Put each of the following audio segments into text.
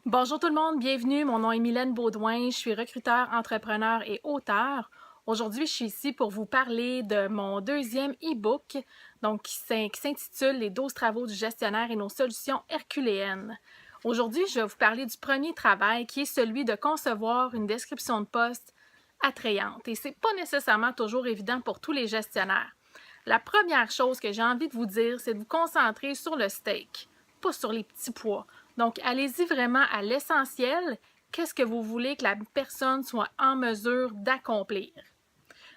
Bonjour tout le monde, bienvenue. Mon nom est Mylène Baudouin, je suis recruteur, entrepreneur et auteur. Aujourd'hui, je suis ici pour vous parler de mon deuxième e-book qui s'intitule Les 12 travaux du gestionnaire et nos solutions herculéennes. Aujourd'hui, je vais vous parler du premier travail qui est celui de concevoir une description de poste attrayante. Et c'est pas nécessairement toujours évident pour tous les gestionnaires. La première chose que j'ai envie de vous dire, c'est de vous concentrer sur le steak, pas sur les petits pois. Donc, allez-y vraiment à l'essentiel. Qu'est-ce que vous voulez que la personne soit en mesure d'accomplir?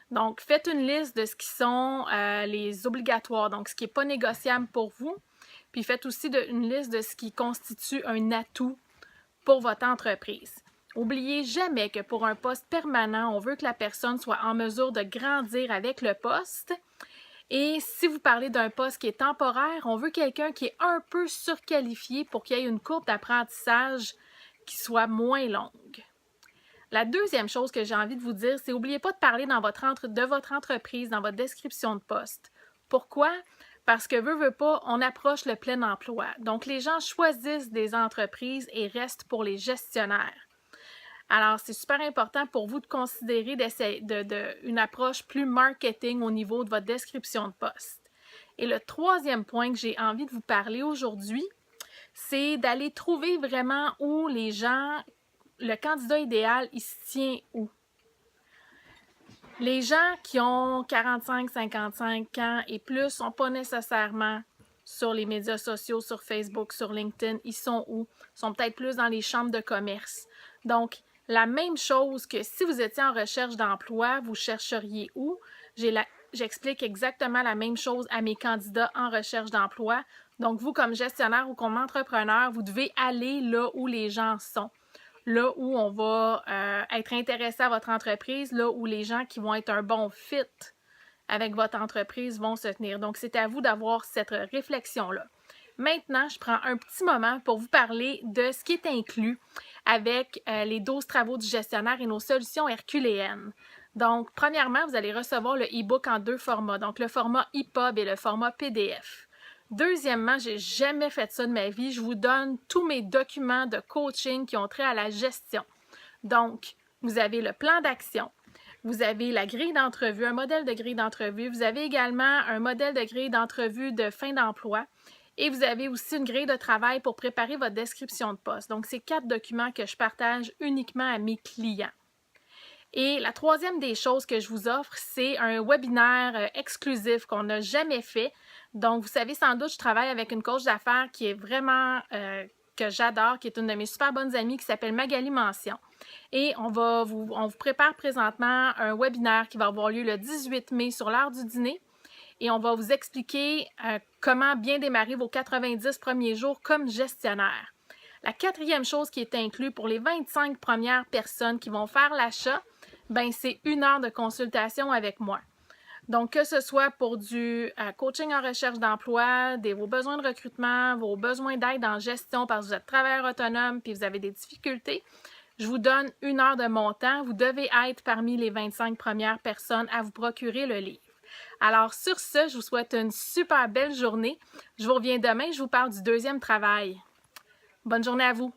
Donc, faites une liste de ce qui sont les obligatoires, donc ce qui n'est pas négociable pour vous. Puis faites aussi une liste de ce qui constitue un atout pour votre entreprise. N'oubliez jamais que pour un poste permanent, on veut que la personne soit en mesure de grandir avec le poste. Et si vous parlez d'un poste qui est temporaire, on veut quelqu'un qui est un peu surqualifié pour qu'il y ait une courbe d'apprentissage qui soit moins longue. La deuxième chose que j'ai envie de vous dire, c'est n'oubliez pas de parler de votre entreprise, dans votre description de poste. Pourquoi? Parce que veut pas, on approche le plein emploi. Donc, les gens choisissent des entreprises et restent pour les gestionnaires. Alors, c'est super important pour vous de considérer une approche plus marketing au niveau de votre description de poste. Et le troisième point que j'ai envie de vous parler aujourd'hui, c'est d'aller trouver vraiment où les gens, le candidat idéal, il se tient où. Les gens qui ont 45, 55 ans et plus ne sont pas nécessairement sur les médias sociaux, sur Facebook, sur LinkedIn. Ils sont où? Ils sont peut-être plus dans les chambres de commerce. Donc, la même chose que si vous étiez en recherche d'emploi, vous chercheriez où? J'explique exactement la même chose à mes candidats en recherche d'emploi. Donc, vous, comme gestionnaire ou comme entrepreneur, vous devez aller là où les gens sont. Là où on va être intéressé à votre entreprise, là où les gens qui vont être un bon fit avec votre entreprise vont se tenir. Donc, c'est à vous d'avoir cette réflexion-là. Maintenant, je prends un petit moment pour vous parler de ce qui est inclus avec les 12 travaux du gestionnaire et nos solutions herculéennes. Donc, premièrement, vous allez recevoir le e-book en deux formats, donc le format EPUB et le format PDF. Deuxièmement, j'ai jamais fait ça de ma vie. Je vous donne tous mes documents de coaching qui ont trait à la gestion. Donc, vous avez le plan d'action, vous avez la grille d'entrevue, un modèle de grille d'entrevue, vous avez également un modèle de grille d'entrevue de fin d'emploi et vous avez aussi une grille de travail pour préparer votre description de poste. Donc, c'est 4 documents que je partage uniquement à mes clients. Et la troisième des choses que je vous offre, c'est un webinaire exclusif qu'on n'a jamais fait. Donc, vous savez sans doute, je travaille avec une coach d'affaires qui est vraiment, que j'adore, qui est une de mes super bonnes amies qui s'appelle Magali Mention. Et on vous prépare présentement un webinaire qui va avoir lieu le 18 mai sur l'heure du dîner. Et on va vous expliquer comment bien démarrer vos 90 premiers jours comme gestionnaire. La quatrième chose qui est inclue pour les 25 premières personnes qui vont faire l'achat, c'est 1 heure de consultation avec moi. Donc, que ce soit pour du coaching en recherche d'emploi, vos besoins de recrutement, vos besoins d'aide en gestion parce que vous êtes travailleur autonome puis vous avez des difficultés, je vous donne 1 heure de mon temps. Vous devez être parmi les 25 premières personnes à vous procurer le livre. Alors, sur ce, je vous souhaite une super belle journée. Je vous reviens demain, je vous parle du deuxième travail. Bonne journée à vous!